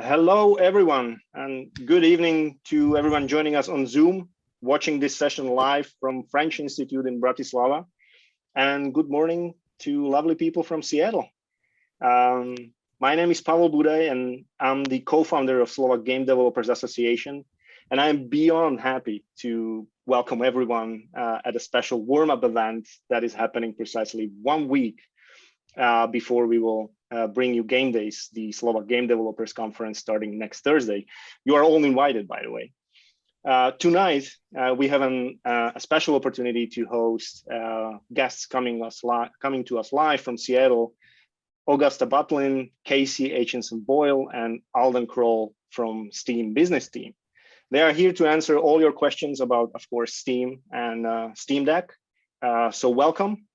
Hello, everyone, and good evening to everyone joining us on Zoom, watching this session live from French Institute in Bratislava. And good morning to lovely people from Seattle. My name is Pavol Buday, and I'm the co-founder of Slovak Game Developers Association. And I'm beyond happy to welcome everyone at a special warm-up event that is happening precisely 1 week before we will bring you Game Days, the Slovak Game Developers Conference starting next Thursday. You are all invited, by the way. Tonight, we have a special opportunity to host guests coming to us live from Seattle, Augusta Butiin, Casey Aitchison-Boyle, and Alden Kroll from Steam Business Team. They are here to answer all your questions about, of course, Steam and Steam Deck. So welcome.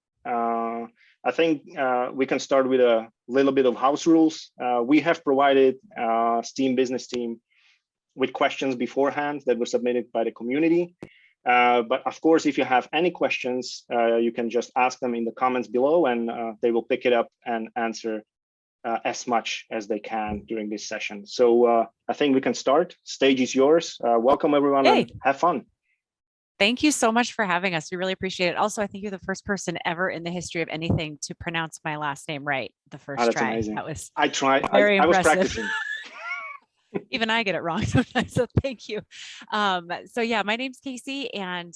I think we can start with a little bit of house rules. We have provided Steam Business Team with questions beforehand that were submitted by the community. But of course, if you have any questions, you can just ask them in the comments below, and they will pick it up and answer as much as they can during this session. So I think we can start. Stage is yours. Welcome, everyone, and have fun. Thank you so much for having us. We really appreciate it. Also, I think you're the first person ever in the history of anything to pronounce my last name right the first try. Amazing. That was I tried. Very I was impressive. practicing. Even I get it wrong sometimes, so thank you. So yeah, my name's Casey, and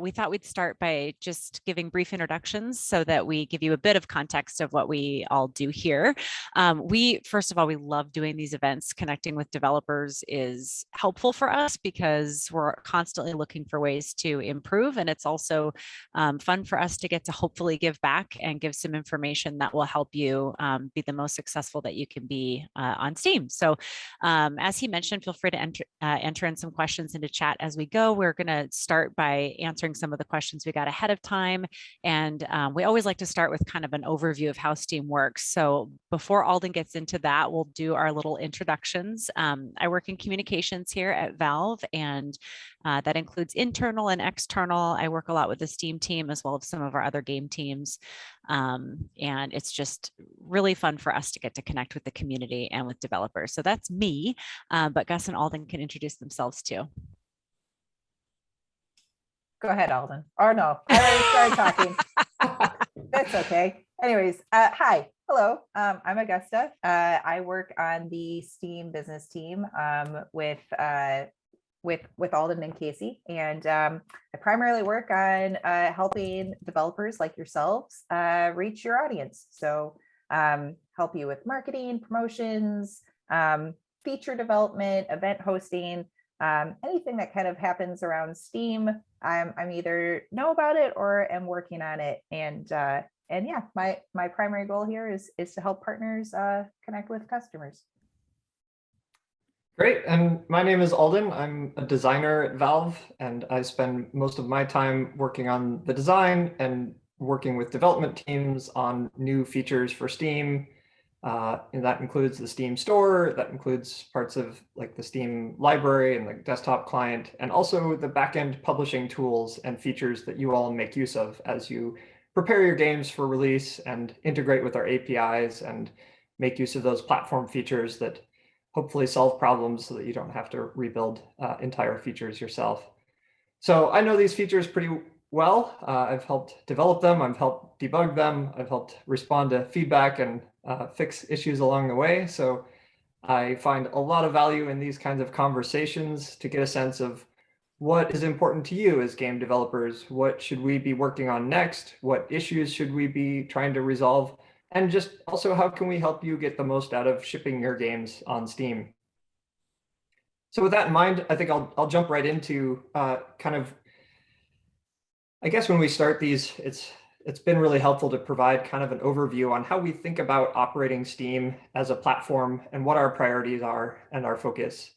we thought we'd start by just giving brief introductions so that we give you a bit of context of what we all do here. First of all, we love doing these events. Connecting with developers is helpful for us because we're constantly looking for ways to improve. And it's also fun for us to get to hopefully give back and give some information that will help you be the most successful that you can be on Steam. So as he mentioned, feel free to enter in some questions into chat as we go. We're going to start by answering some of the questions we got ahead of time. And we always like to start with kind of an overview of how Steam works. So before Alden gets into that, we'll do our little introductions. I work in communications here at Valve, and that includes internal and external. I work a lot with the Steam team as well as some of our other game teams. And it's just really fun for us to get to connect with the community and with developers. So that's me, but Gus and Alden can introduce themselves too. Go ahead, Alden. Or no, I already started talking. That's okay. Anyways, hi, hello. I'm Augusta. I work on the Steam business team with Alden and Casey, and I primarily work on helping developers like yourselves reach your audience. So help you with marketing, promotions, feature development, event hosting. Anything that kind of happens around Steam, I'm either know about it or am working on it. And yeah, my primary goal here is to help partners connect with customers. Great, and my name is Alden. I'm a designer at Valve, and I spend most of my time working on the design and working with development teams on new features for Steam. And that includes the Steam store, that includes parts of like the Steam library and the desktop client, and also the backend publishing tools and features that you all make use of as you prepare your games for release and integrate with our APIs and make use of those platform features that hopefully solve problems so that you don't have to rebuild entire features yourself. So I know these features pretty well. I've helped develop them, I've helped debug them, I've helped respond to feedback and fix issues along the way. So I find a lot of value in these kinds of conversations to get a sense of what is important to you as game developers, what should we be working on next, what issues should we be trying to resolve, and just also how can we help you get the most out of shipping your games on Steam. So with that in mind, I think I'll jump right into kind of, I guess when we start these, it's been really helpful to provide kind of an overview on how we think about operating Steam as a platform and what our priorities are and our focus.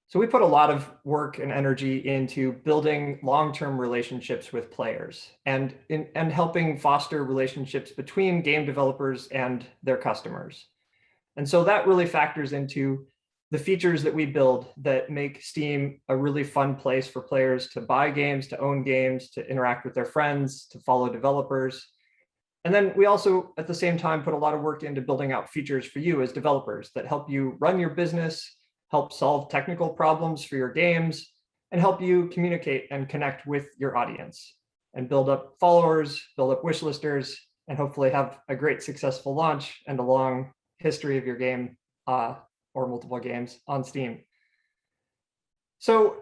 So we put a lot of work and energy into building long-term relationships with players and helping foster relationships between game developers and their customers. And so that really factors into the features that we build that make Steam a really fun place for players to buy games, to own games, to interact with their friends, to follow developers. And then we also, at the same time, put a lot of work into building out features for you as developers that help you run your business, help solve technical problems for your games, and help you communicate and connect with your audience and build up followers, build up wish listers, and hopefully have a great successful launch and a long history of your game or multiple games on Steam. So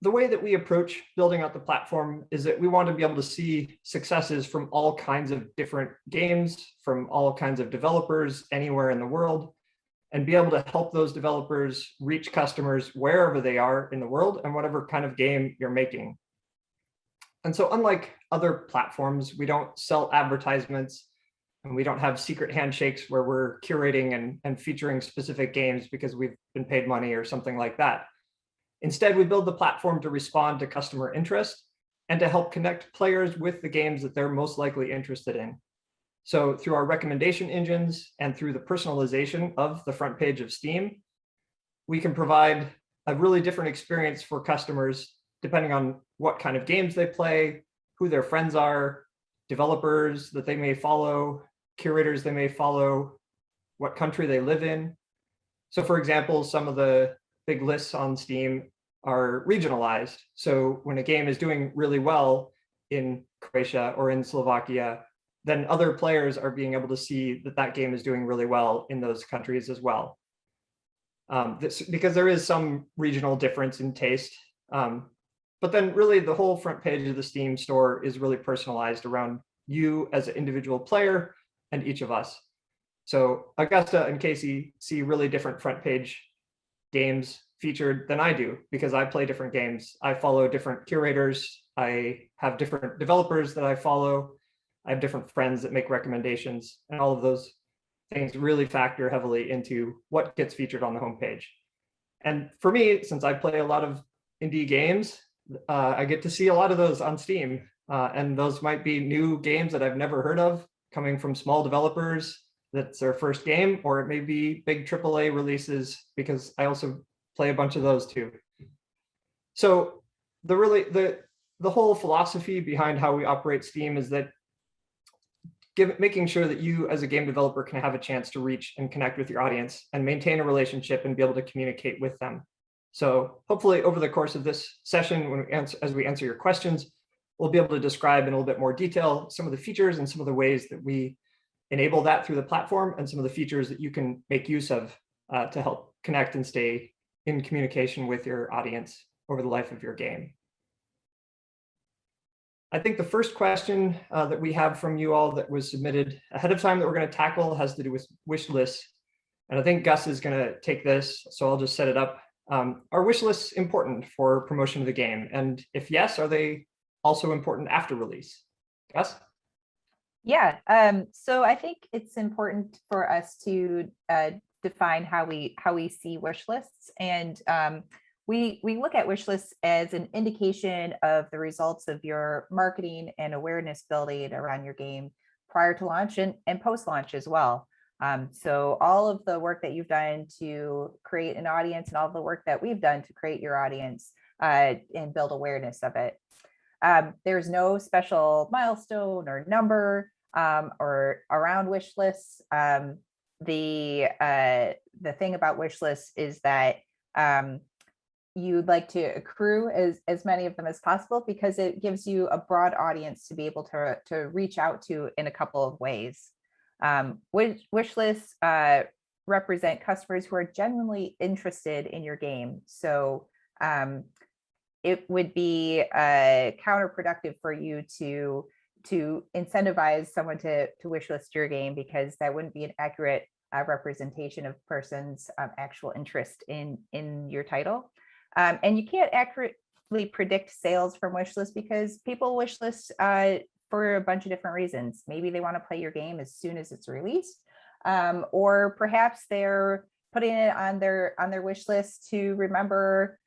the way that we approach building out the platform is that we want to be able to see successes from all kinds of different games, from all kinds of developers anywhere in the world, and be able to help those developers reach customers wherever they are in the world and whatever kind of game you're making. And so unlike other platforms, we don't sell advertisements and we don't have secret handshakes where we're curating and featuring specific games because we've been paid money or something like that. Instead, we build the platform to respond to customer interest and to help connect players with the games that they're most likely interested in. So through our recommendation engines and through the personalization of the front page of Steam, we can provide a really different experience for customers depending on what kind of games they play, who their friends are, developers that they may follow, curators they may follow, what country they live in. So for example, some of the big lists on Steam are regionalized. So when a game is doing really well in Croatia or in Slovakia, then other players are being able to see that that game is doing really well in those countries as well. Because there is some regional difference in taste. But then really the whole front page of the Steam store is really personalized around you as an individual player and each of us. So Augusta and Casey see really different front page games featured than I do because I play different games. I follow different curators. I have different developers that I follow. I have different friends that make recommendations, and all of those things really factor heavily into what gets featured on the homepage. And for me, since I play a lot of indie games, I get to see a lot of those on Steam. And those might be new games that I've never heard of coming from small developers. That's their first game, or it may be big AAA releases because I also play a bunch of those too. So the whole philosophy behind how we operate Steam is that making sure that you as a game developer can have a chance to reach and connect with your audience and maintain a relationship and be able to communicate with them. So hopefully over the course of this session, as we answer your questions, we'll be able to describe in a little bit more detail some of the features and some of the ways that we enable that through the platform and some of the features that you can make use of to help connect and stay in communication with your audience over the life of your game. I think the first question that we have from you all that was submitted ahead of time that we're going to tackle has to do with wish lists. And I think Gus is going to take this, so I'll just set it up. Are wish lists important for promotion of the game? And if yes, are they also important after release? Gus? Yeah, so I think it's important for us to define how we see wish lists, and we look at wish lists as an indication of the results of your marketing and awareness building around your game prior to launch and post-launch as well. So all of the work that you've done to create an audience and all of the work that we've done to create your audience and build awareness of it. There's no special milestone or number or around wish lists. The thing about wish lists is that you'd like to accrue as many of them as possible because it gives you a broad audience to be able to reach out to in a couple of ways. Wish lists represent customers who are genuinely interested in your game. So it would be counterproductive for you to incentivize someone to wish list your game because that wouldn't be an accurate representation of person's actual interest in your title. And you can't accurately predict sales from wish lists because people wish lists for a bunch of different reasons. Maybe they want to play your game as soon as it's released, or perhaps they're putting it on their wish list to remember,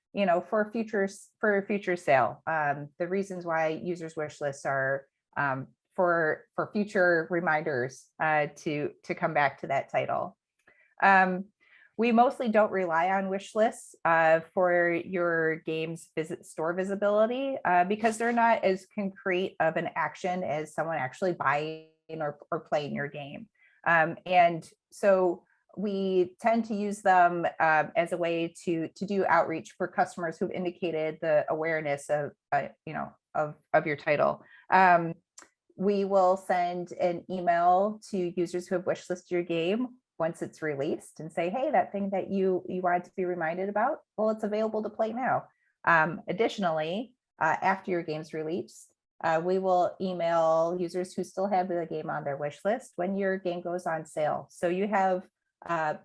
for a future sale. The reasons why users wish lists are for future reminders to come back to that title. We mostly don't rely on wish lists for your game's store visibility because they're not as concrete of an action as someone actually buying or playing your game. And so we tend to use them as a way to do outreach for customers who've indicated the awareness of of your title. We will send an email to users who have wishlisted your game once it's released and say, hey, that thing that you wanted to be reminded about, well, it's available to play now. Additionally, after your game's released, we will email users who still have the game on their wish list when your game goes on sale. So you have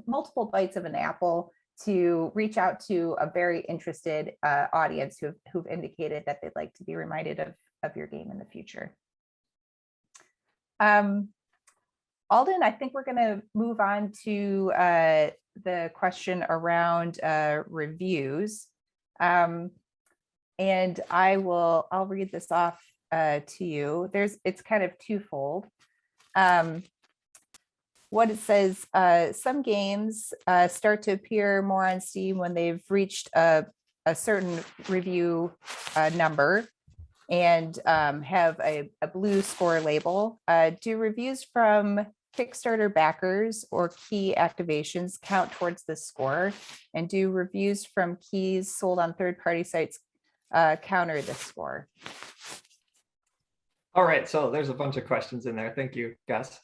multiple bites of an apple to reach out to a very interested audience who've indicated that they'd like to be reminded of your game in the future. Alden, I think we're going to move on to the question around reviews. And I'll read this off to you. It's kind of twofold. What it says, some games start to appear more on Steam when they've reached a certain review number and have a blue score label. Do reviews from Kickstarter backers or key activations count towards this score? And do reviews from keys sold on third-party sites counter this score? All right, so there's a bunch of questions in there. Thank you, Gus.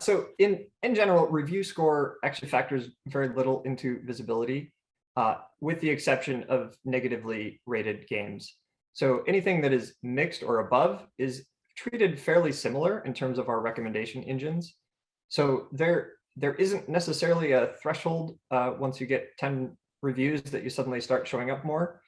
So in general, review score actually factors very little into visibility, with the exception of negatively rated games. So anything that is mixed or above is treated fairly similar in terms of our recommendation engines. So there isn't necessarily a threshold once you get 10 reviews that you suddenly start showing up more,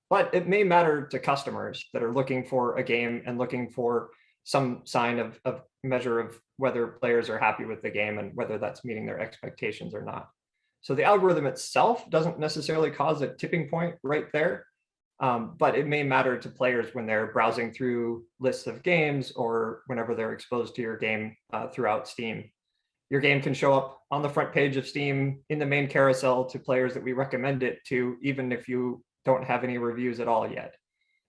but it may matter to customers that are looking for a game and looking for some sign of measure of whether players are happy with the game and whether that's meeting their expectations or not. So the algorithm itself doesn't necessarily cause a tipping point right there, but it may matter to players when they're browsing through lists of games or whenever they're exposed to your game throughout Steam. Your game can show up on the front page of Steam in the main carousel to players that we recommend it to, even if you don't have any reviews at all yet.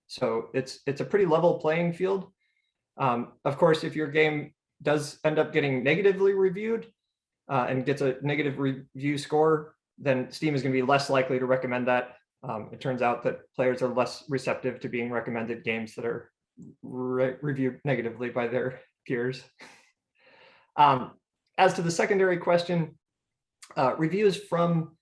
So it's a pretty level playing field. Of course, if your game does end up getting negatively reviewed and gets a negative review score, then Steam is going to be less likely to recommend that. It turns out that players are less receptive to being recommended games that are reviewed negatively by their peers. As to the secondary question, reviews from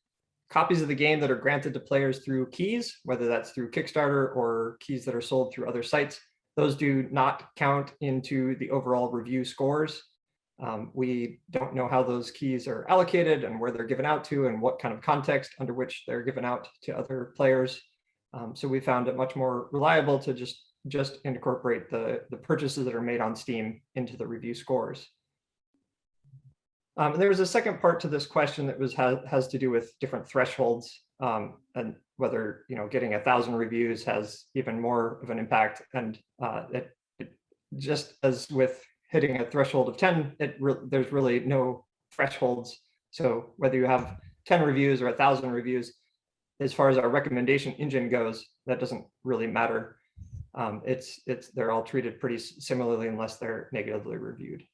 copies of the game that are granted to players through keys, whether that's through Kickstarter or keys that are sold through other sites, those do not count into the overall review scores. We don't know how those keys are allocated and where they're given out to and what kind of context under which they're given out to other players. So we found it much more reliable to just incorporate the purchases that are made on Steam into the review scores. And there was a second part to this question that has to do with different thresholds and whether getting 1,000 reviews has even more of an impact. And it just as with hitting a threshold of 10, there's really no thresholds. So whether you have 10 reviews or 1,000 reviews, as far as our recommendation engine goes, that doesn't really matter. They're all treated pretty similarly unless they're negatively reviewed.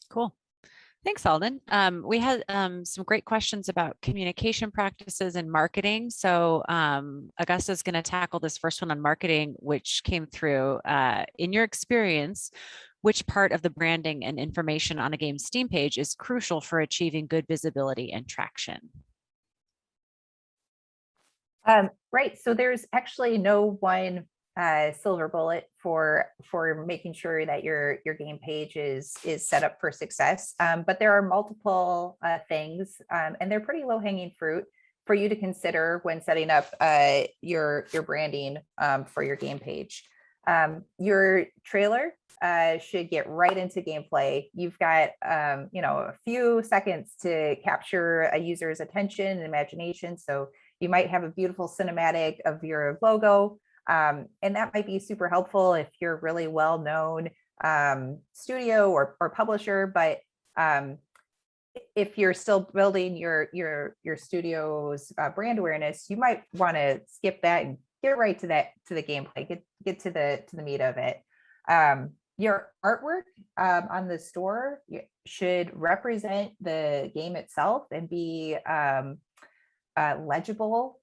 Cool. Thanks, Alden. We had some great questions about communication practices and marketing. So Augusta is going to tackle this first one on marketing, which came through. In your experience, which part of the branding and information on a game's Steam page is crucial for achieving good visibility and traction? Right. So there's actually no one silver bullet for making sure that your game page is set up for success. But there are multiple things, and they're pretty low hanging fruit for you to consider when setting up your branding for your game page. Your trailer should get right into gameplay. You've got a few seconds to capture a user's attention and imagination. So you might have a beautiful cinematic of your logo. And that might be super helpful if you're a really well-known studio or publisher, but if you're still building your studio's brand awareness, you might want to skip that and get right to the gameplay, get to the meat of it. Your artwork on the store should represent the game itself and be legible.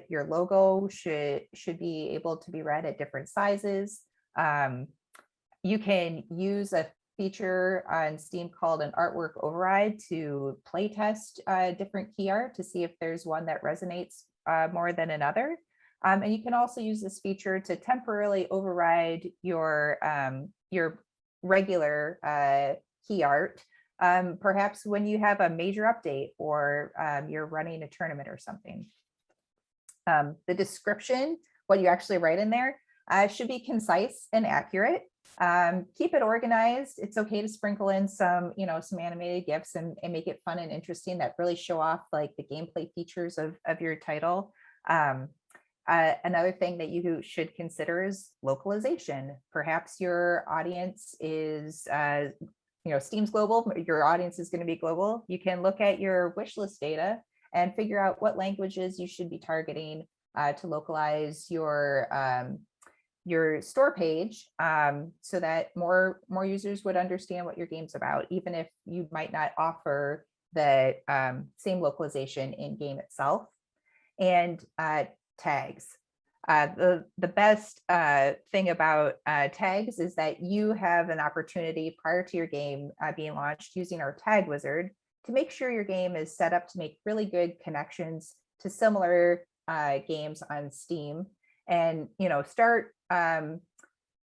Your logo should be able to be read at different sizes. You can use a feature on Steam called an artwork override to play test different key art to see if there's one that resonates more than another. And you can also use this feature to temporarily override your regular key art, perhaps when you have a major update or you're running a tournament or something. The description, what you actually write in there, should be concise and accurate. Keep it organized. It's okay to sprinkle in some, some animated GIFs and make it fun and interesting that really show off like the gameplay features of your title. Another thing that you should consider is localization. Perhaps your audience is, Steam's global, your audience is going to be global. You can look at your wish list data and figure out what languages you should be targeting to localize your store page so that more users would understand what your game's about, even if you might not offer the same localization in game itself. And tags. The best thing about tags is that you have an opportunity prior to your game being launched using our tag wizard to make sure your game is set up to make really good connections to similar games on Steam, and start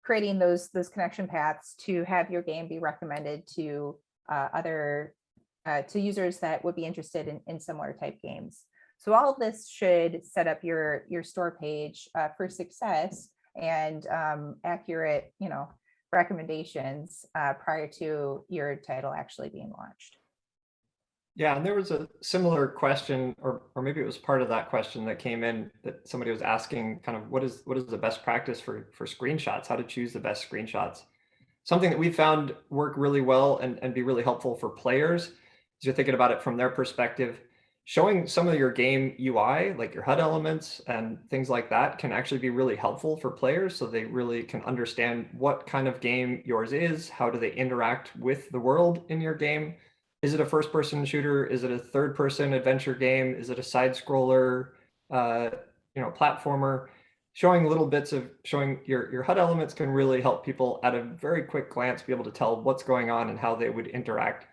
creating those connection paths to have your game be recommended to to users that would be interested in similar type games. So all of this should set up your store page for success and accurate, recommendations prior to your title actually being launched. Yeah, and there was a similar question, or maybe it was part of that question that came in, that somebody was asking kind of what is the best practice for screenshots, how to choose the best screenshots. Something that we found work really well and be really helpful for players, as you're thinking about it from their perspective, showing some of your game UI, like your HUD elements and things like that, can actually be really helpful for players, so they really can understand what kind of game yours is, how do they interact with the world in your game. Is it a first-person shooter? Is it a third-person adventure game? Is it a side-scroller, platformer? Showing little bits of showing your HUD elements can really help people at a very quick glance be able to tell what's going on and how they would interact.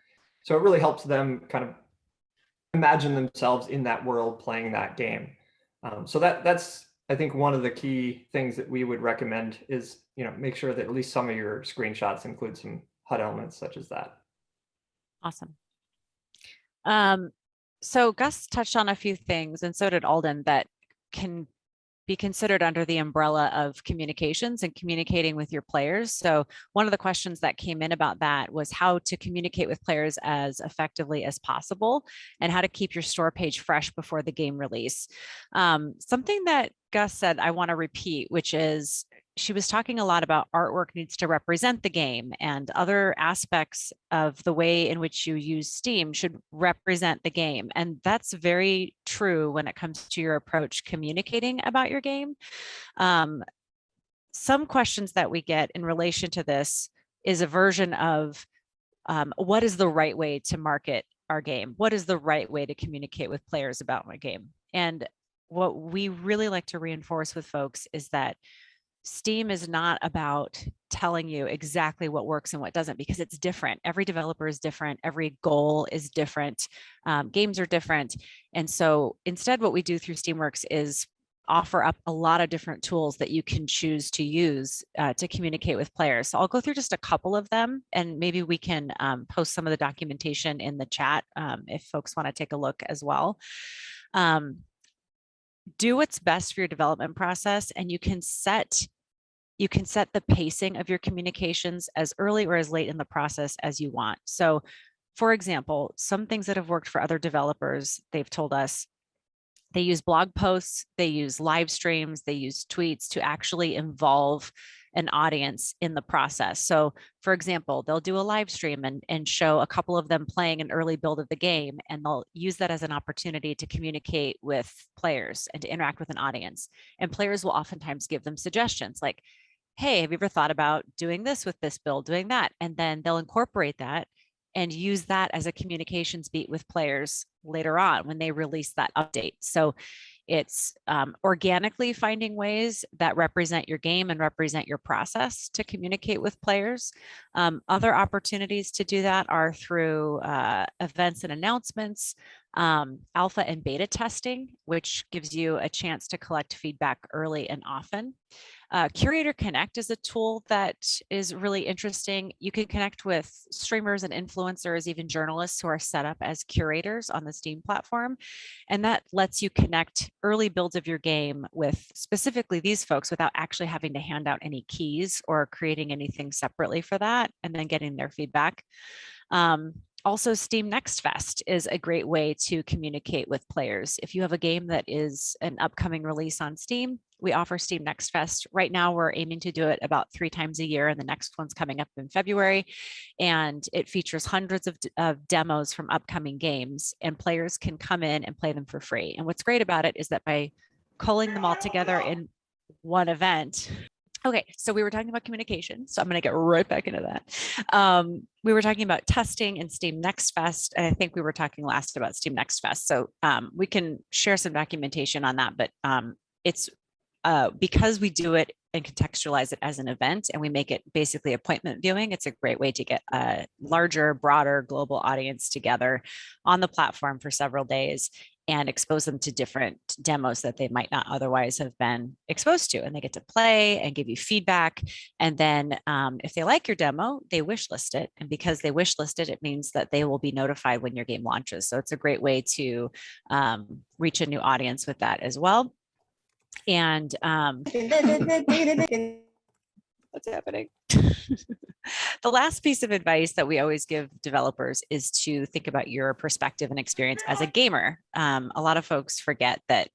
So it really helps them kind of imagine themselves in that world playing that game. So that's, I think, one of the key things that we would recommend is, make sure that at least some of your screenshots include some HUD elements such as that. Awesome. So Gus touched on a few things, and so did Alden, that can be considered under the umbrella of communications and communicating with your players. So one of the questions that came in about that was how to communicate with players as effectively as possible and how to keep your store page fresh before the game release. Something that Gus said I want to repeat, which is she was talking a lot about artwork needs to represent the game, and other aspects of the way in which you use Steam should represent the game. And that's very true when it comes to your approach communicating about your game. Some questions that we get in relation to this is a version of what is the right way to market our game? What is the right way to communicate with players about my game? And what we really like to reinforce with folks is that Steam is not about telling you exactly what works and what doesn't, because it's different. Every developer is different. Every goal is different. Games are different. And so instead, what we do through Steamworks is offer up a lot of different tools that you can choose to use to communicate with players. So I'll go through just a couple of them, and maybe we can post some of the documentation in the chat if folks want to take a look as well. Do what's best for your development process, and you can set the pacing of your communications as early or as late in the process as you want. So for example, some things that have worked for other developers, they've told us they use blog posts, they use live streams, they use tweets to actually involve an audience in the process. So for example, they'll do a live stream and show a couple of them playing an early build of the game, and they'll use that as an opportunity to communicate with players and to interact with an audience. And players will oftentimes give them suggestions like, hey, have you ever thought about doing this with this build, doing that? And then they'll incorporate that and use that as a communications beat with players later on when they release that update. So it's organically finding ways that represent your game and represent your process to communicate with players. Other opportunities to do that are through events and announcements, alpha and beta testing, which gives you a chance to collect feedback early and often. Curator Connect is a tool that is really interesting. You can connect with streamers and influencers, even journalists who are set up as curators on the Steam platform. And that lets you connect early builds of your game with specifically these folks without actually having to hand out any keys or creating anything separately for that, and then getting their feedback. Also, Steam Next Fest is a great way to communicate with players. If you have a game that is an upcoming release on Steam, we offer Steam Next Fest. Right now, we're aiming to do it about 3 times a year, and the next one's coming up in February. And it features hundreds of demos from upcoming games, and players can come in and play them for free. And what's great about it is that by culling them all together in one event. Okay, so we were talking about communication, so I'm going to get right back into that. We were talking about testing and Steam Next Fest, and I think we were talking last about Steam Next Fest. So we can share some documentation on that, but it's because we do it and contextualize it as an event, and we make it basically appointment viewing, it's a great way to get a larger, broader global audience together on the platform for several days and expose them to different demos that they might not otherwise have been exposed to. And they get to play and give you feedback. And then if they like your demo, they wishlist it. And because they wishlist it, it means that they will be notified when your game launches. So it's a great way to reach a new audience with that as well. And what's happening? The last piece of advice that we always give developers is to think about your perspective and experience as a gamer. A lot of folks forget that,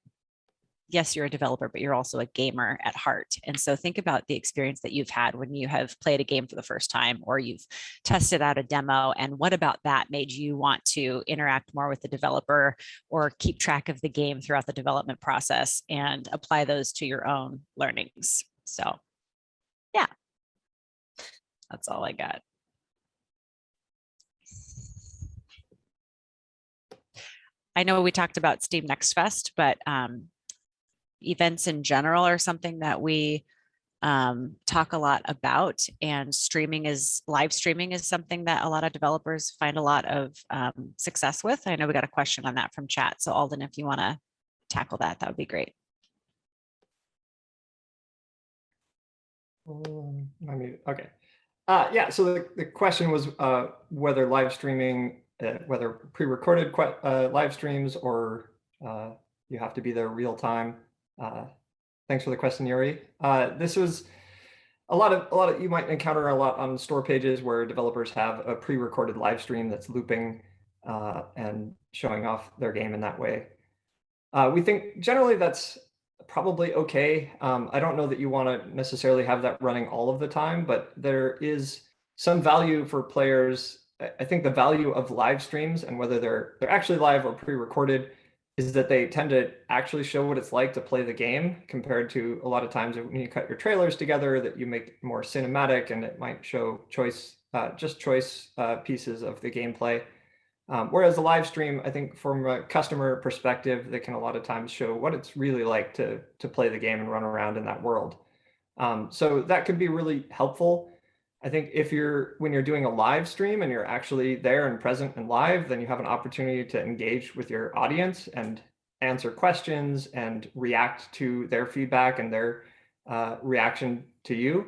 yes, you're a developer, but you're also a gamer at heart. And so think about the experience that you've had when you have played a game for the first time, or you've tested out a demo, and what about that made you want to interact more with the developer or keep track of the game throughout the development process and apply those to your own learnings. So yeah, that's all I got. I know we talked about Steam Next Fest, but events in general are something that we talk a lot about, and live streaming is something that a lot of developers find a lot of success with. I know we got a question on that from chat. So Alden, if you want to tackle that, that would be great. Okay. Yeah, so the question was whether live streaming, whether pre-recorded live streams, or you have to be there real time. Thanks for the question, Yuri. This was a lot of you might encounter a lot on store pages where developers have a pre-recorded live stream that's looping and showing off their game in that way. We think generally that's probably okay. I don't know that you want to necessarily have that running all of the time, but there is some value for players. I think the value of live streams, and whether they're actually live or pre-recorded, is that they tend to actually show what it's like to play the game, compared to a lot of times when you cut your trailers together that you make more cinematic, and it might show choice pieces of the gameplay. Whereas the live stream, I think from a customer perspective, they can a lot of times show what it's really like to play the game and run around in that world. So that could be really helpful. I think when you're doing a live stream and you're actually there and present and live, then you have an opportunity to engage with your audience and answer questions and react to their feedback and their reaction to you.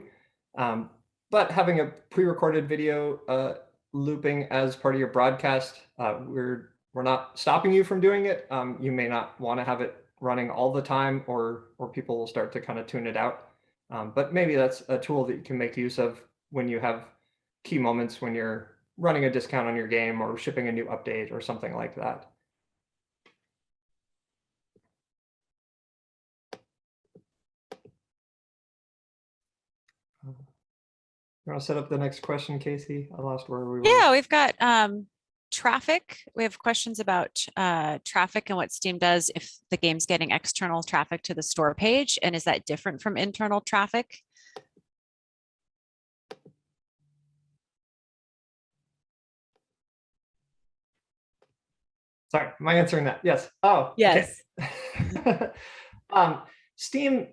But having a pre-recorded video looping as part of your broadcast, we're not stopping you from doing it. You may not want to have it running all the time, or people will start to kind of tune it out. But maybe that's a tool that you can make use of when you have key moments, when you're running a discount on your game or shipping a new update or something like that. You want to set up the next question, Casey? I lost where we were. Yeah, we've got traffic. We have questions about traffic and what Steam does if the game's getting external traffic to the store page, and is that different from internal traffic? Sorry, am I answering that? Yes. Oh, Yes. Okay. Steam,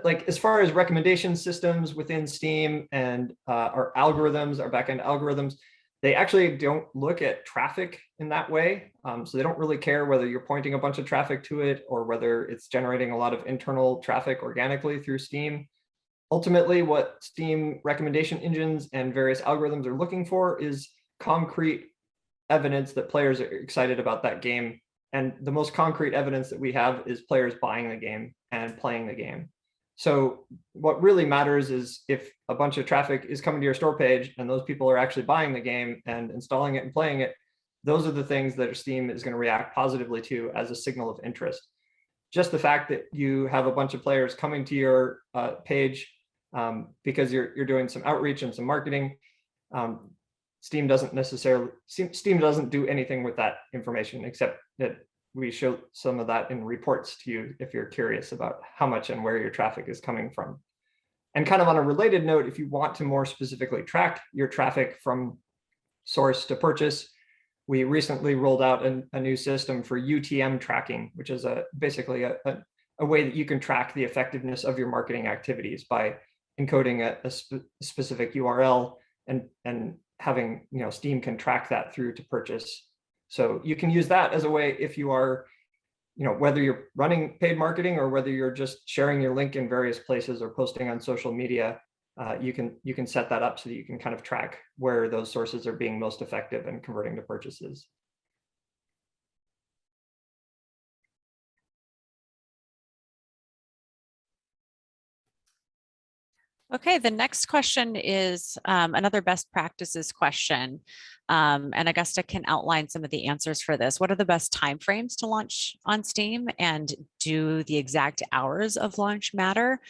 like as far as recommendation systems within Steam and our algorithms, our backend algorithms, they actually don't look at traffic in that way. So they don't really care whether you're pointing a bunch of traffic to it or whether it's generating a lot of internal traffic organically through Steam. Ultimately, what Steam recommendation engines and various algorithms are looking for is concrete evidence that players are excited about that game. And the most concrete evidence that we have is players buying the game and playing the game. So what really matters is if a bunch of traffic is coming to your store page and those people are actually buying the game and installing it and playing it, those are the things that Steam is going to react positively to as a signal of interest. Just the fact that you have a bunch of players coming to your page because you're doing some outreach and some marketing, Steam doesn't do anything with that information, except that we show some of that in reports to you if you're curious about how much and where your traffic is coming from. And kind of on a related note, if you want to more specifically track your traffic from source to purchase, we recently rolled out a new system for UTM tracking, which is basically a way that you can track the effectiveness of your marketing activities by encoding a specific URL and having, Steam can track that through to purchase. So you can use that as a way if you are, whether you're running paid marketing or whether you're just sharing your link in various places or posting on social media, you can set that up so that you can kind of track where those sources are being most effective and converting to purchases. Okay, the next question is another best practices question. And Augusta can outline some of the answers for this. What are the best timeframes to launch on Steam? And do the exact hours of launch matter?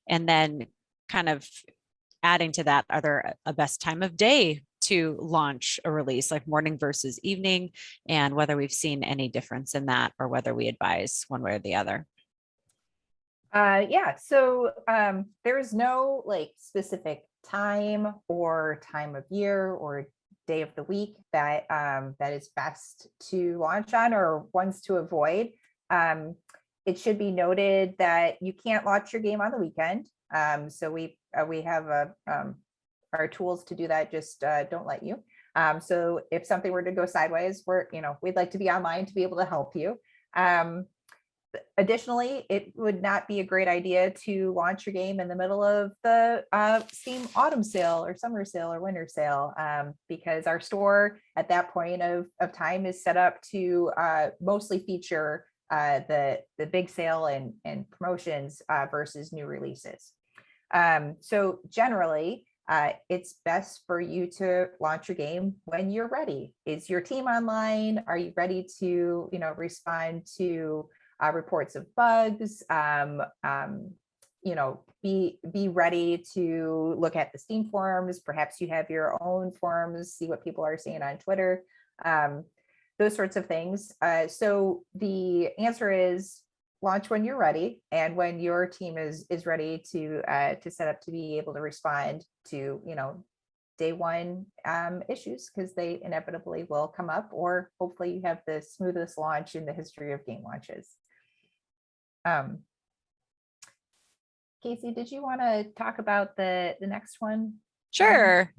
And then kind of adding to that, are there a best time of day to launch a release, like morning versus evening, and whether we've seen any difference in that or whether we advise one way or the other? Yeah, so there's no like specific time or time of year or day of the week that that is best to launch on or ones to avoid. It should be noted that you can't launch your game on the weekend. So we have our tools to do that, just don't let you. So if something were to go sideways, we'd like to be online to be able to help you. Additionally, it would not be a great idea to launch your game in the middle of the Steam autumn sale or summer sale or winter sale, because our store at that point of time is set up to mostly feature the big sale and promotions versus new releases. So generally, it's best for you to launch your game when you're ready. Is your team online? Are you ready to respond to reports of bugs, be ready to look at the Steam forums. Perhaps you have your own forums, see what people are saying on Twitter, those sorts of things. So the answer is launch when you're ready and when your team is ready to set up to be able to respond to, day one issues, because they inevitably will come up, or hopefully you have the smoothest launch in the history of game launches. Casey, did you want to talk about the next one? Sure.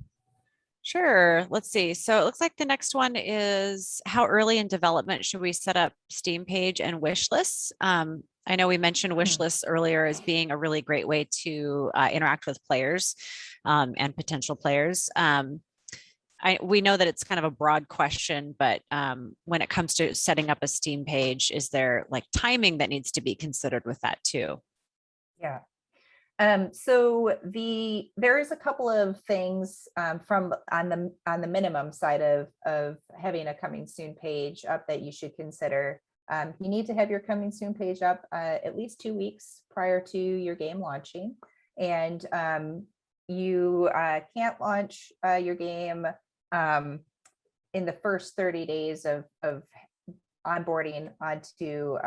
Let's see. So it looks like the next one is how early in development should we set up Steam page and wish lists? I know we mentioned wish lists earlier as being a really great way to interact with players and potential players. We know that it's kind of a broad question, but when it comes to setting up a Steam page, is there like timing that needs to be considered with that too? Yeah. So there is a couple of things from on the minimum side of having a coming soon page up that you should consider. You need to have your coming soon page up at least 2 weeks prior to your game launching, and you can't launch your game in the first 30 days of onboarding onto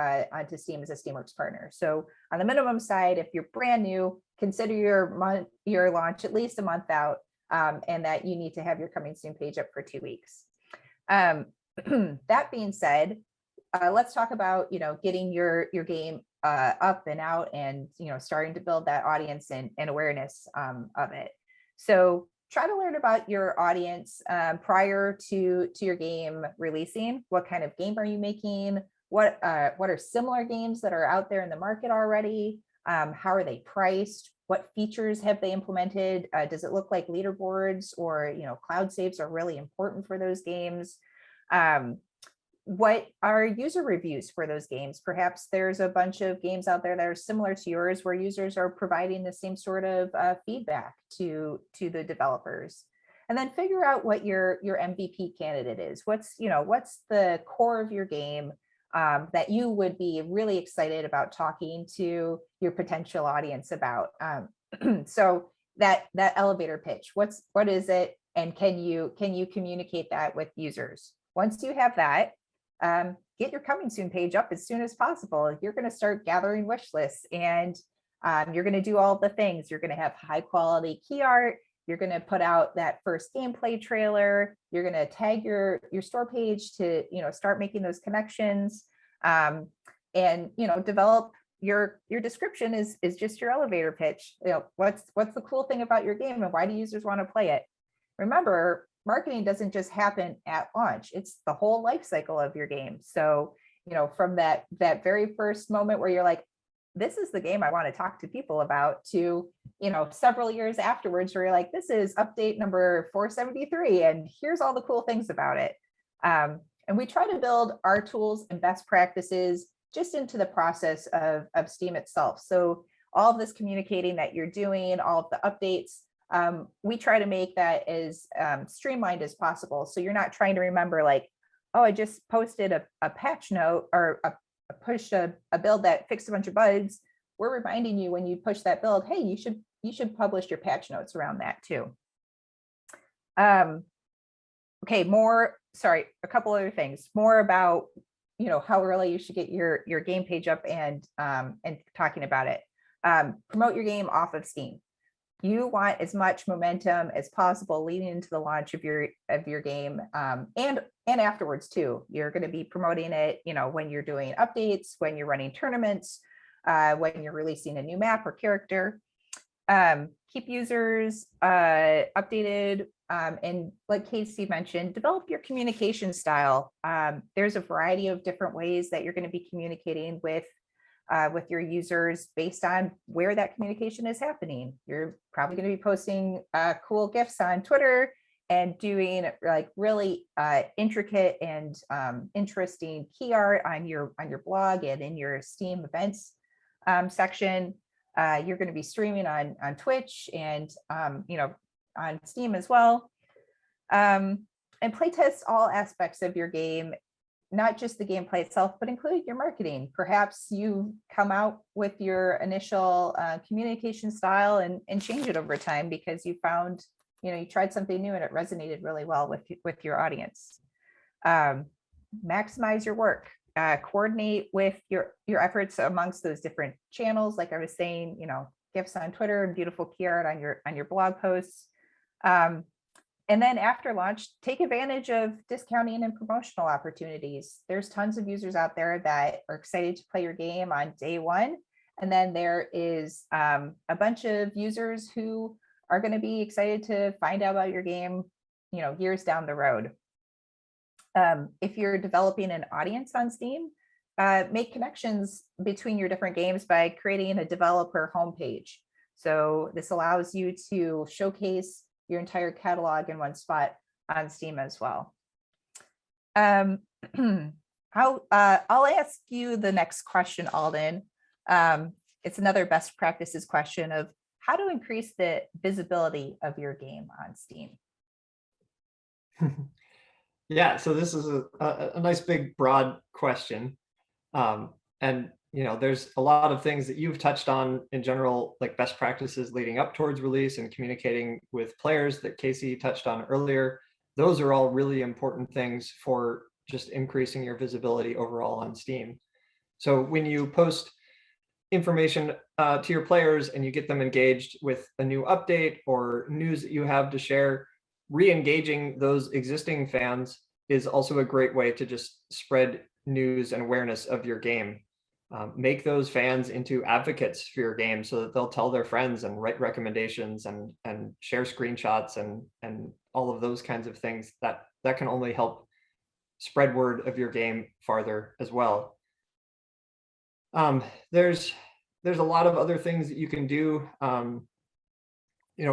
Steam as a Steamworks partner. So on the minimum side, if you're brand new, consider your launch at least a month out, and that you need to have your coming soon page up for 2 weeks. That being said, let's talk about, getting your game up and out and, starting to build that audience and awareness of it. So try to learn about your audience prior to your game releasing. What kind of game are you making? What are similar games that are out there in the market already? How are they priced? What features have they implemented? Does it look like leaderboards or, cloud saves are really important for those games? What are user reviews for those games? Perhaps there's a bunch of games out there that are similar to yours where users are providing the same sort of feedback to the developers. And then figure out what your MVP candidate is. What's the core of your game that you would be really excited about talking to your potential audience about. So that elevator pitch, what is it, and can you communicate that with users? Once you have that, get your coming soon page up as soon as possible. You're going to start gathering wish lists, and you're going to do all the things. You're going to have high quality key art. You're going to put out that first gameplay trailer. You're going to tag your store page to, start making those connections, and, develop your description is just your elevator pitch. What's the cool thing about your game and why do users want to play it? Remember, marketing doesn't just happen at launch. It's the whole life cycle of your game. So, from that very first moment where you're like, this is the game I want to talk to people about, to, several years afterwards where you're like, this is update number 473, and here's all the cool things about it. And we try to build our tools and best practices just into the process of Steam itself. So all of this communicating that you're doing, all of the updates, we try to make that as streamlined as possible. So you're not trying to remember like, oh, I just posted a patch note or pushed a build that fixed a bunch of bugs. We're reminding you when you push that build, hey, you should publish your patch notes around that too. Okay, a couple other things, more about, how early you should get your game page up and talking about it. Promote your game off of Steam. You want as much momentum as possible leading into the launch of your game, and afterwards too. You're going to be promoting it, when you're doing updates, when you're running tournaments, when you're releasing a new map or character. Keep users updated, and like Casey mentioned, develop your communication style. There's a variety of different ways that you're going to be communicating with your users based on where that communication is happening. You're probably going to be posting cool GIFs on Twitter and doing like really intricate and interesting key art on your blog and in your Steam events section. You're going to be streaming on Twitch and on Steam as well. And playtest all aspects of your game, not just the gameplay itself, but include your marketing. Perhaps you come out with your initial communication style and change it over time because you found, you tried something new and it resonated really well with your audience. Maximize your work. Coordinate with your efforts amongst those different channels. Like I was saying, GIFs on Twitter and beautiful key art on your blog posts. And then after launch, take advantage of discounting and promotional opportunities. There's tons of users out there that are excited to play your game on day one. And then there is a bunch of users who are going to be excited to find out about your game, years down the road. If you're developing an audience on Steam, make connections between your different games by creating a developer homepage. So this allows you to showcase your entire catalog in one spot on Steam as well. I'll ask you the next question, Alden. It's another best practices question of how to increase the visibility of your game on Steam. Yeah, so this is a nice big broad question. And there's a lot of things that you've touched on in general, like best practices leading up towards release and communicating with players that Casey touched on earlier. Those are all really important things for just increasing your visibility overall on Steam. So when you post information to your players and you get them engaged with a new update or news that you have to share, re-engaging those existing fans is also a great way to just spread news and awareness of your game. Make those fans into advocates for your game so that they'll tell their friends and write recommendations and share screenshots and all of those kinds of things. That can only help spread word of your game farther as well. There's a lot of other things that you can do.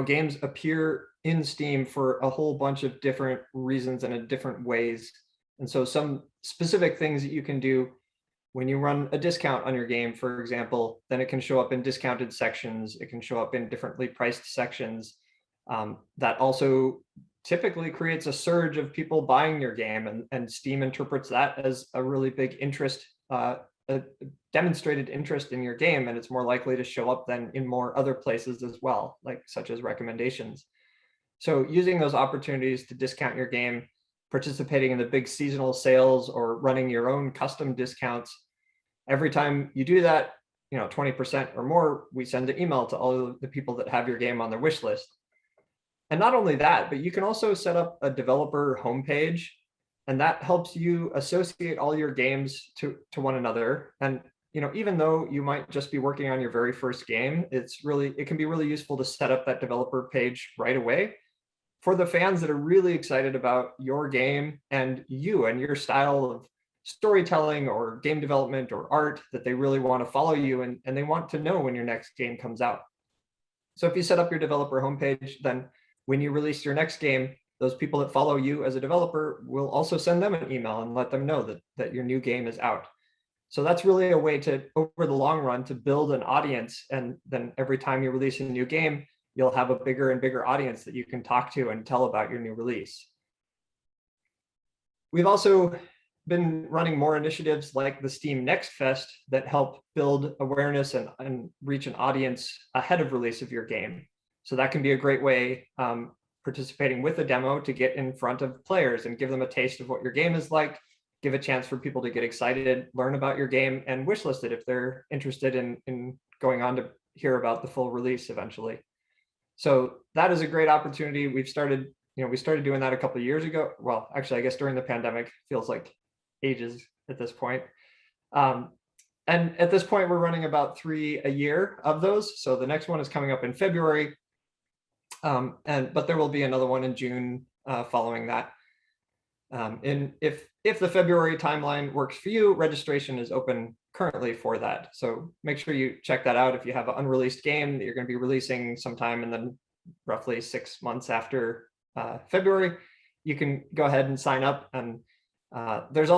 Games appear in Steam for a whole bunch of different reasons and in different ways. And so some specific things that you can do when you run a discount on your game, for example, then it can show up in discounted sections. It can show up in differently priced sections. That also typically creates a surge of people buying your game, and Steam interprets that as a really big interest, a demonstrated interest in your game, and it's more likely to show up then in more other places as well, such as recommendations. So using those opportunities to discount your game, participating in the big seasonal sales, or running your own custom discounts, every time you do that, 20% or more, we send an email to all of the people that have your game on their wish list. And not only that, but you can also set up a developer homepage, and that helps you associate all your games to one another. And even though you might just be working on your very first game, it can be really useful to set up that developer page right away for the fans that are really excited about your game and you and your style of storytelling or game development or art, that they really want to follow you and they want to know when your next game comes out. So if you set up your developer homepage, then when you release your next game, those people that follow you as a developer will also send them an email and let them know that your new game is out. So that's really a way to, over the long run, to build an audience. And then every time you release a new game, you'll have a bigger and bigger audience that you can talk to and tell about your new release. We've also been running more initiatives like the Steam Next Fest that help build awareness and reach an audience ahead of release of your game. So that can be a great way, participating with a demo, to get in front of players and give them a taste of what your game is like, give a chance for people to get excited, learn about your game, and wishlist it if they're interested in going on to hear about the full release eventually. So that is a great opportunity. We started doing that a couple of years ago. Well, actually, I guess during the pandemic, feels like ages at this point. And at this point, we're running about 3 a year of those. So the next one is coming up in February. But there will be another one in June following that. And if the February timeline works for you, registration is open currently for that. So make sure you check that out. If you have an unreleased game that you're going to be releasing sometime in the roughly 6 months after February, you can go ahead and sign up. And there's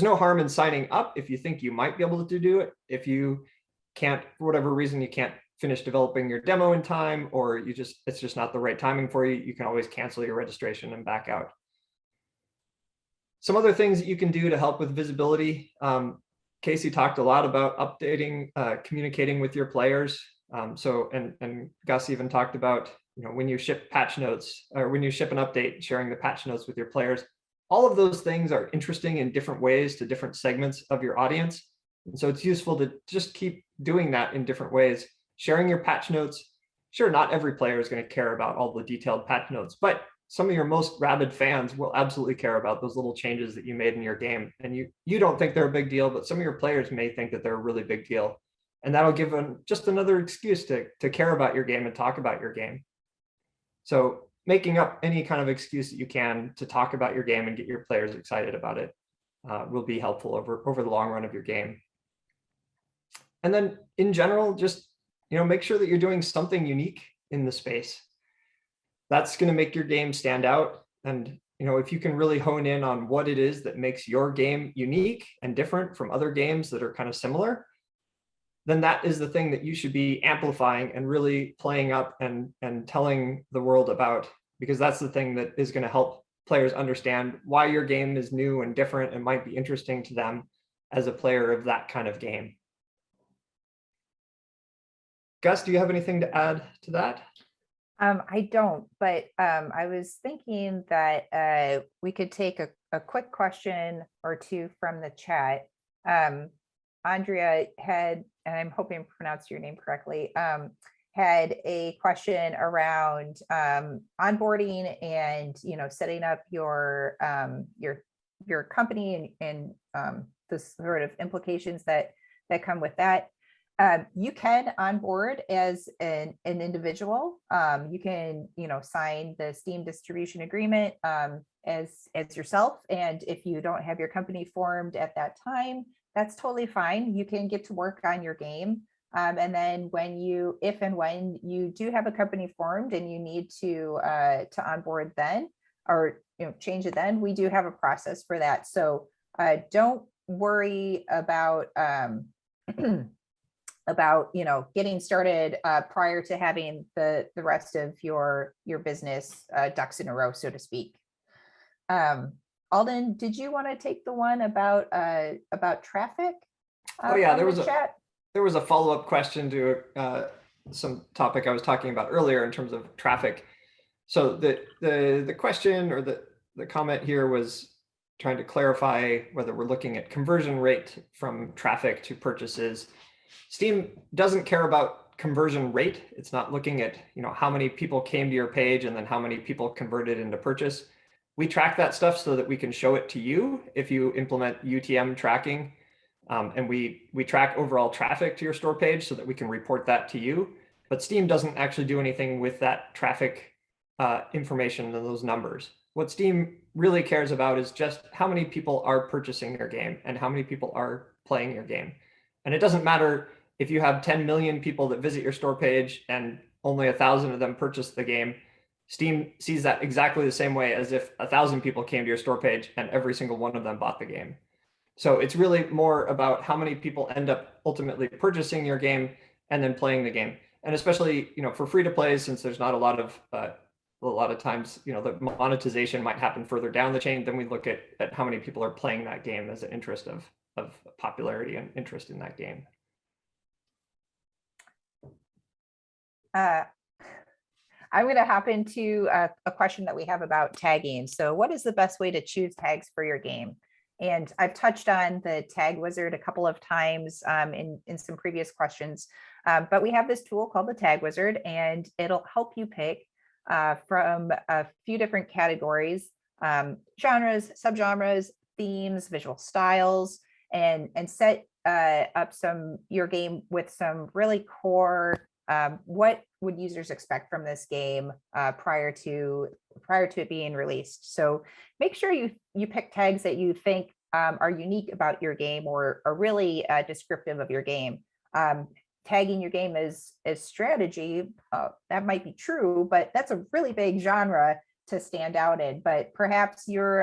no harm in signing up if you think you might be able to do it. If you can't, for whatever reason, you can't finish developing your demo in time, or it's just not the right timing for you, you can always cancel your registration and back out. Some other things that you can do to help with visibility. Casey talked a lot about updating, communicating with your players. And Gus even talked about, when you ship patch notes, or when you ship an update, sharing the patch notes with your players. All of those things are interesting in different ways to different segments of your audience. And so it's useful to just keep doing that in different ways. Sharing your patch notes. Sure, not every player is going to care about all the detailed patch notes, but some of your most rabid fans will absolutely care about those little changes that you made in your game. And you don't think they're a big deal, but some of your players may think that they're a really big deal. And that'll give them just another excuse to care about your game and talk about your game. So making up any kind of excuse that you can to talk about your game and get your players excited about it will be helpful over the long run of your game. And then in general, just make sure that you're doing something unique in the space. That's going to make your game stand out. And if you can really hone in on what it is that makes your game unique and different from other games that are kind of similar, then that is the thing that you should be amplifying and really playing up and telling the world about, because that's the thing that is going to help players understand why your game is new and different and might be interesting to them as a player of that kind of game. Gus, do you have anything to add to that? I don't, but I was thinking that we could take a quick question or two from the chat. Andrea had, and I'm hoping I pronounced your name correctly, had a question around onboarding and setting up your your company and the sort of implications that come with that. You can onboard as an individual. You can, sign the Steam distribution agreement as yourself. And if you don't have your company formed at that time, that's totally fine. You can get to work on your game. And then if and when you do have a company formed and you need to onboard then, or change it then, we do have a process for that. So don't worry about getting started prior to having the rest of your business ducks in a row, so to speak. Alden, did you want to take the one about traffic? Oh yeah, there was a follow-up question to some topic I was talking about earlier in terms of traffic. So the question or the comment here was trying to clarify whether we're looking at conversion rate from traffic to purchases. Steam doesn't care about conversion rate. It's not looking at how many people came to your page and then how many people converted into purchase. We track that stuff so that we can show it to you if you implement UTM tracking. And we track overall traffic to your store page so that we can report that to you. But Steam doesn't actually do anything with that traffic information and those numbers. What Steam really cares about is just how many people are purchasing your game and how many people are playing your game. And it doesn't matter if you have 10 million people that visit your store page and only 1,000 of them purchase the game. Steam sees that exactly the same way as if 1,000 people came to your store page and every single one of them bought the game. So it's really more about how many people end up ultimately purchasing your game and then playing the game. And especially, for free to play, since there's not a lot of times, the monetization might happen further down the chain, then we look at how many people are playing that game as an interest of popularity and interest in that game. I'm going to hop into a question that we have about tagging. So what is the best way to choose tags for your game? And I've touched on the tag wizard a couple of times in some previous questions, but we have this tool called the tag wizard, and it'll help you pick from a few different categories, genres, subgenres, themes, visual styles, and set up your game with some really core, what would users expect from this game prior to it being released. So make sure you pick tags that you think are unique about your game or are really descriptive of your game. Tagging your game as strategy, that might be true, but that's a really big genre to stand out in. But perhaps you're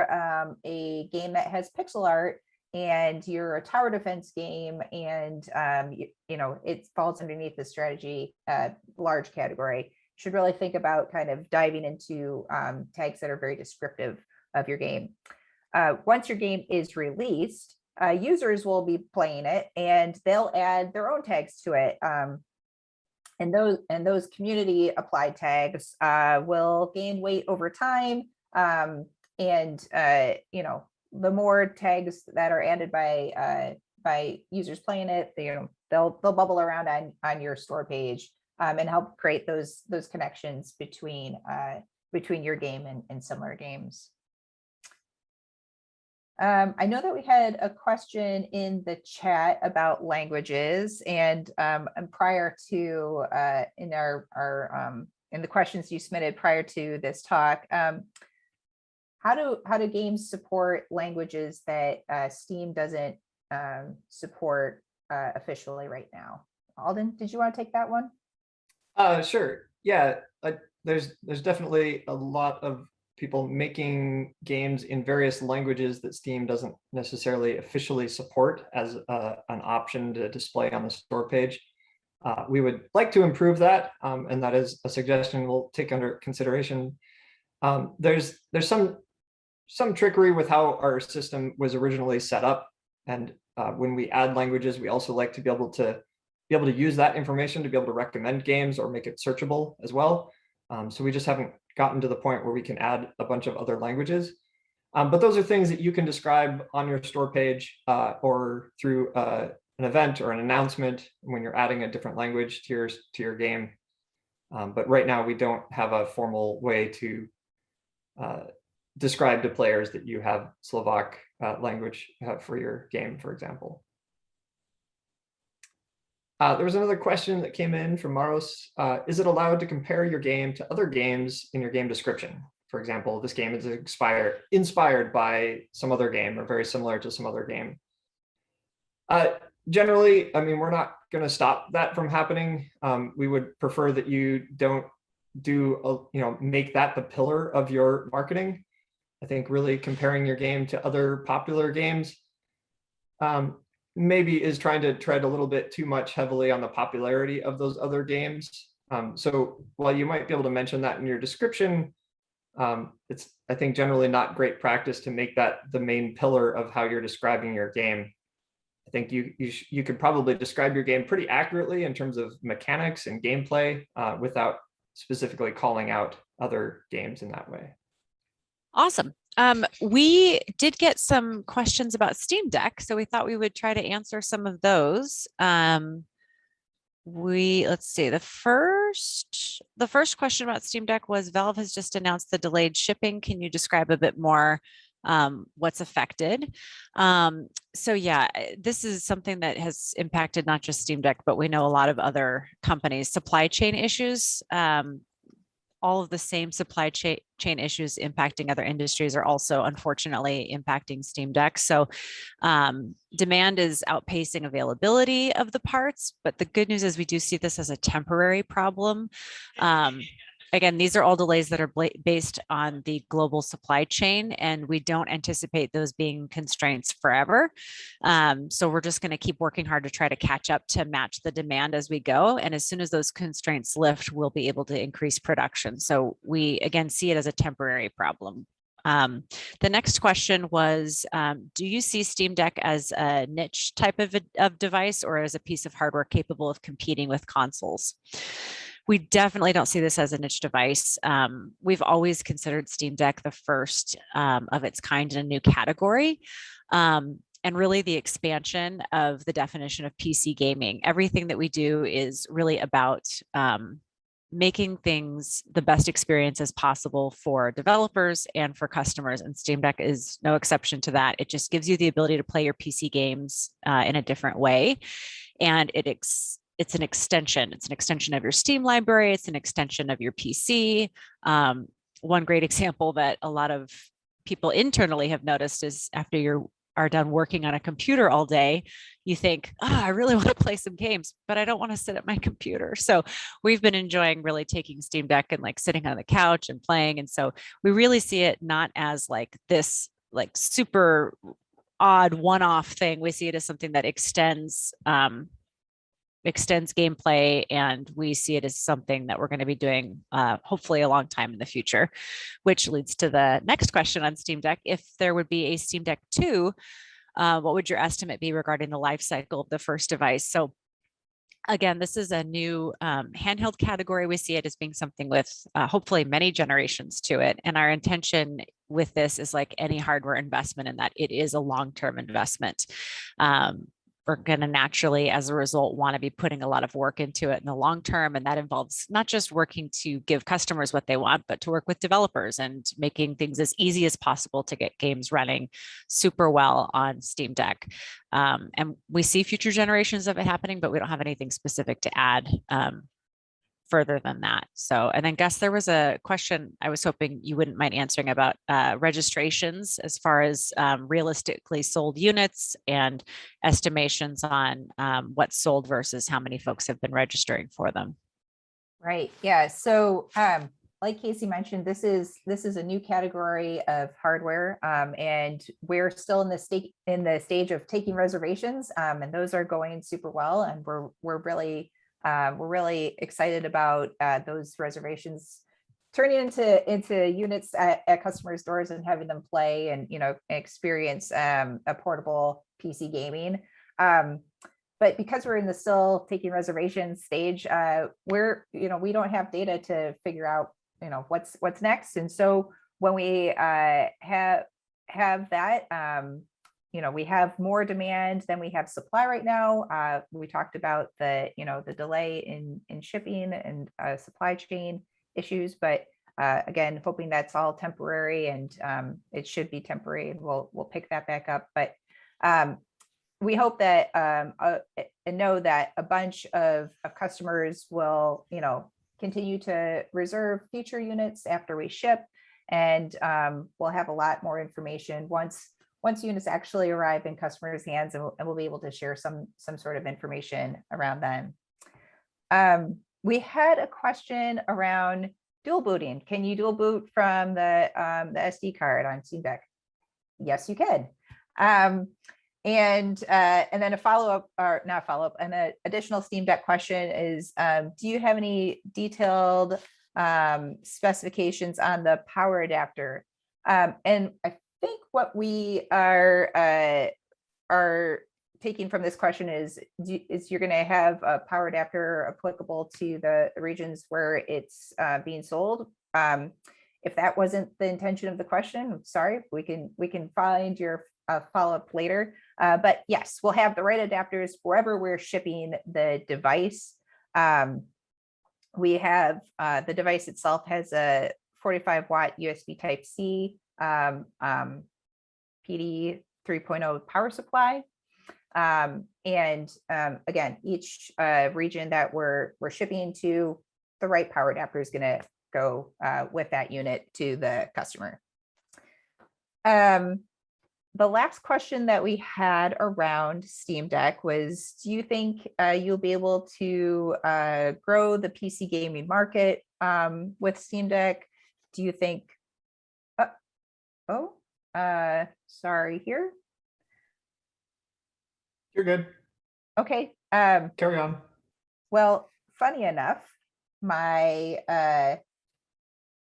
a game that has pixel art and you're a tower defense game, and it falls underneath the strategy large category. You should really think about kind of diving into tags that are very descriptive of your game. Once your game is released, users will be playing it and they'll add their own tags to it. And those community applied tags will gain weight over time. The more tags that are added by users playing it, they'll bubble around on your store page and help create those connections between your game and similar games. I know that we had a question in the chat about languages, and prior to in the questions you submitted prior to this talk, how do games support languages that Steam doesn't support officially right now? Alden, did you want to take that one? Sure. Yeah, there's definitely a lot of people making games in various languages that Steam doesn't necessarily officially support as an option to display on the store page. We would like to improve that, and that is a suggestion we'll take under consideration. There's some trickery with how our system was originally set up, and when we add languages, we also like to be able to use that information to be able to recommend games or make it searchable as well. So we just haven't gotten to the point where we can add a bunch of other languages. But those are things that you can describe on your store page or through an event or an announcement when you're adding a different language to your game. But right now we don't have a formal way to describe to players that you have Slovak language for your game, for example. There was another question that came in from Maros. Is it allowed to compare your game to other games in your game description? For example, this game is inspired by some other game or very similar to some other game. Generally, I mean, we're not going to stop that from happening. We would prefer that you don't make that the pillar of your marketing. I think really comparing your game to other popular games maybe is trying to tread a little bit too much heavily on the popularity of those other games. So while you might be able to mention that in your description, it's, I think, generally not great practice to make that the main pillar of how you're describing your game. I think you could probably describe your game pretty accurately in terms of mechanics and gameplay without specifically calling out other games in that way. Awesome. We did get some questions about Steam Deck, so we thought we would try to answer some of those. Let's see, the first question about Steam Deck was, Valve has just announced the delayed shipping. Can you describe a bit more what's affected? So yeah, this is something that has impacted not just Steam Deck, but we know a lot of other companies. Supply chain issues, all of the same supply chain issues impacting other industries are also unfortunately impacting Steam Deck. So demand is outpacing availability of the parts, but the good news is we do see this as a temporary problem. Again, these are all delays that are based on the global supply chain, and we don't anticipate those being constraints forever. So we're just going to keep working hard to try to catch up to match the demand as we go. And as soon as those constraints lift, we'll be able to increase production. So we, again, see it as a temporary problem. The next question was, do you see Steam Deck as a niche type of device or as a piece of hardware capable of competing with consoles? We definitely don't see this as a niche device. We've always considered Steam Deck the first of its kind in a new category. And really the expansion of the definition of PC gaming. Everything that we do is really about making things the best experience as possible for developers and for customers. And Steam Deck is no exception to that. It just gives you the ability to play your PC games in a different way. And it's an extension. It's an extension of your Steam library. It's an extension of your PC. One great example that a lot of people internally have noticed is after you are done working on a computer all day, you think, I really want to play some games, but I don't want to sit at my computer. So we've been enjoying really taking Steam Deck and like sitting on the couch and playing. And so we really see it not as like this like super odd one-off thing. We see it as something that extends gameplay, and we see it as something that we're going to be doing hopefully a long time in the future, which leads to the next question on Steam Deck. If there would be a Steam Deck 2, what would your estimate be regarding the life cycle of the first device? So again, this is a new handheld category. We see it as being something with hopefully many generations to it. And our intention with this is like any hardware investment in that it is a long-term investment. We're going to naturally, as a result, want to be putting a lot of work into it in the long term. And that involves not just working to give customers what they want, but to work with developers and making things as easy as possible to get games running super well on Steam Deck. And we see future generations of it happening, but we don't have anything specific to add further than that. So, and then Gus, there was a question I was hoping you wouldn't mind answering about registrations as far as realistically sold units and estimations on what's sold versus how many folks have been registering for them. Right. Yeah. So like Casey mentioned, this is a new category of hardware, and we're still in the stage of taking reservations, and those are going super well, and we're really excited about those reservations turning into units at customers' doors and having them play and experience a portable PC gaming. But because we're in the still taking reservations stage, we don't have data to figure out what's next. And so when we have that, we have more demand than we have supply right now. We talked about the delay in shipping and supply chain issues, but again, hoping that's all temporary, and it should be temporary, and we'll pick that back up. But we hope that and know that a bunch of customers will, continue to reserve future units after we ship, and we'll have a lot more information once units actually arrive in customers' hands, and we'll be able to share some sort of information around them. We had a question around dual booting. Can you dual boot from the SD card on Steam Deck? Yes, you can. And then a follow-up, or not follow-up, an additional Steam Deck question is, do you have any detailed specifications on the power adapter? And I think what we are taking from this question is you're going to have a power adapter applicable to the regions where it's being sold. If that wasn't the intention of the question, I'm sorry, we can find your follow-up later. But yes, we'll have the right adapters wherever we're shipping the device. We have the device itself has a 45-watt USB Type-C PD 3.0 power supply. And again, each region that we're shipping to, the right power adapter is going to go with that unit to the customer. The last question that we had around Steam Deck was, do you think you'll be able to grow the PC gaming market with Steam Deck? Do you think, sorry here. You're good. Okay. Carry on. Well, funny enough, my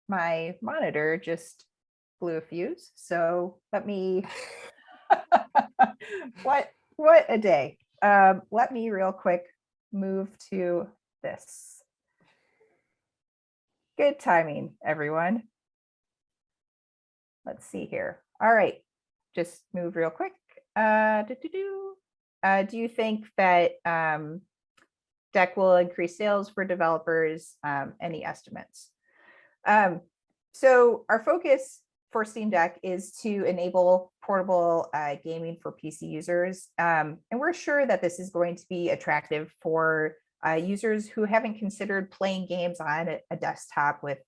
my monitor just blew a fuse. So let me, what a day. Let me real quick move to this. Good timing, everyone. Let's see here. All right, just move real quick. Do you think that Deck will increase sales for developers? Any estimates? So our focus for Steam Deck is to enable portable gaming for PC users. And we're sure that this is going to be attractive for users who haven't considered playing games on a desktop with,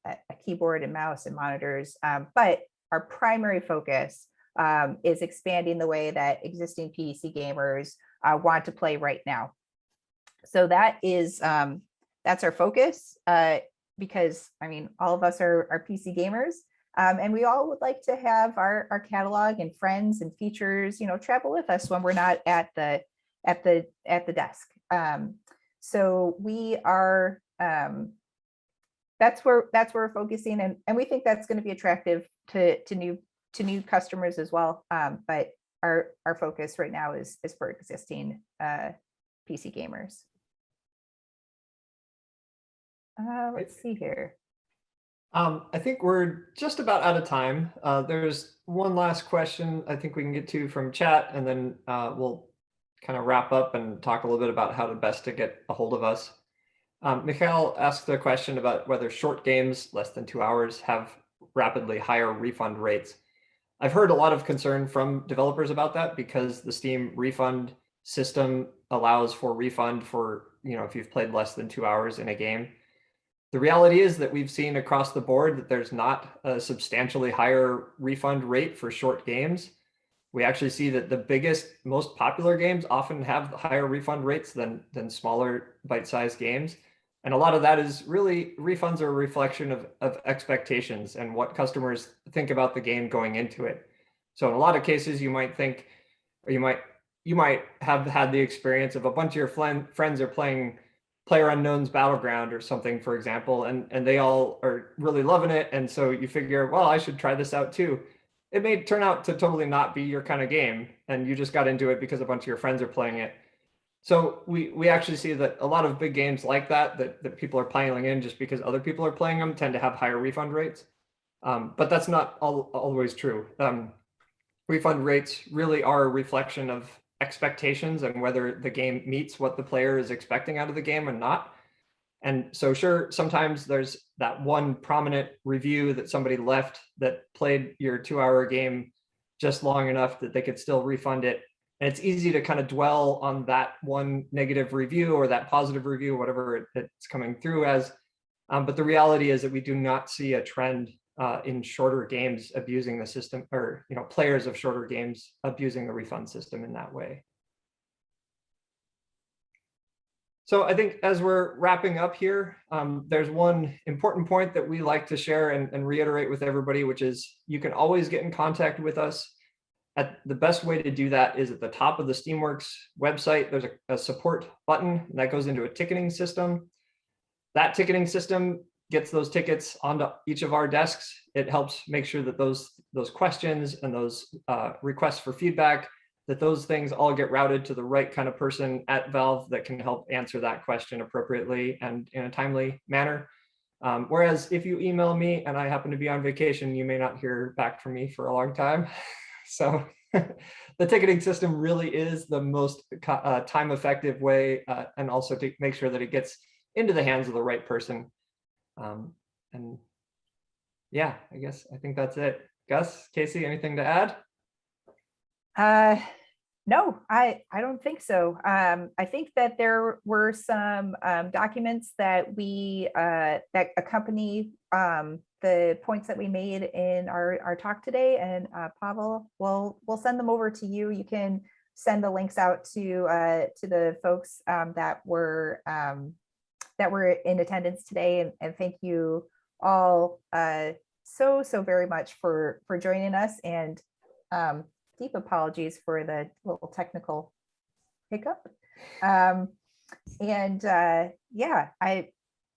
a keyboard and mouse and monitors. But our primary focus is expanding the way that existing PC gamers want to play right now. So that is that's our focus, because all of us are PC gamers, and we all would like to have our catalog and friends and features, travel with us when we're not at the desk. So we are that's where we're focusing, and we think that's going to be attractive to new customers as well. But our focus right now is for existing PC gamers. Let's see here. I think we're just about out of time. There's one last question I think we can get to from chat, and then we'll kind of wrap up and talk a little bit about how to best to get a hold of us. Mikhail asked a question about whether short games less than 2 hours have rapidly higher refund rates. I've heard a lot of concern from developers about that because the Steam refund system allows for refund for, if you've played less than 2 hours in a game. The reality is that we've seen across the board that there's not a substantially higher refund rate for short games. We actually see that the biggest, most popular games often have higher refund rates than smaller bite-sized games. And a lot of that is really, refunds are a reflection of expectations and what customers think about the game going into it. So in a lot of cases, you might think, or you might have had the experience of a bunch of your friends are playing PlayerUnknown's Battleground or something, for example, and they all are really loving it. And so you figure, well, I should try this out too. It may turn out to totally not be your kind of game, and you just got into it because a bunch of your friends are playing it. So we actually see that a lot of big games like that people are piling in just because other people are playing them tend to have higher refund rates. But that's not always true. Refund rates really are a reflection of expectations and whether the game meets what the player is expecting out of the game or not. And so sure, sometimes there's that one prominent review that somebody left that played your 2-hour game just long enough that they could still refund it. And it's easy to kind of dwell on that one negative review or that positive review, whatever it's coming through as. But the reality is that we do not see a trend in shorter games abusing the system, or players of shorter games abusing the refund system in that way. So I think as we're wrapping up here, there's one important point that we like to share and reiterate with everybody, which is you can always get in contact with us. The best way to do that is at the top of the Steamworks website. There's a support button that goes into a ticketing system. That ticketing system gets those tickets onto each of our desks. It helps make sure that those questions and those requests for feedback, that those things all get routed to the right kind of person at Valve that can help answer that question appropriately and in a timely manner. Whereas if you email me and I happen to be on vacation, you may not hear back from me for a long time. So the ticketing system really is the most time-effective way, and also to make sure that it gets into the hands of the right person. And yeah, I think that's it. Gus, Casey, anything to add? No, I don't think so. I think that there were some documents that that accompany the points that we made in our talk today, and Pavol, we'll send them over to you. You can send the links out to the folks that were in attendance today, and thank you all so very much for joining us, and deep apologies for the little technical hiccup. Yeah,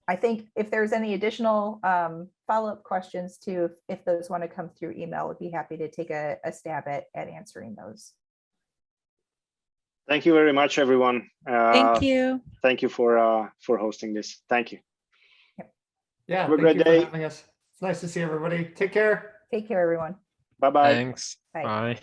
I think if there's any additional follow-up questions too, if those want to come through email, we'd be happy to take a stab at answering those. Thank you very much, everyone. Thank you. Thank you for hosting this. Thank you. Yeah, have a great day. For having us. It's nice to see everybody. Take care. Take care, everyone. Bye-bye. Thanks. Bye. Bye.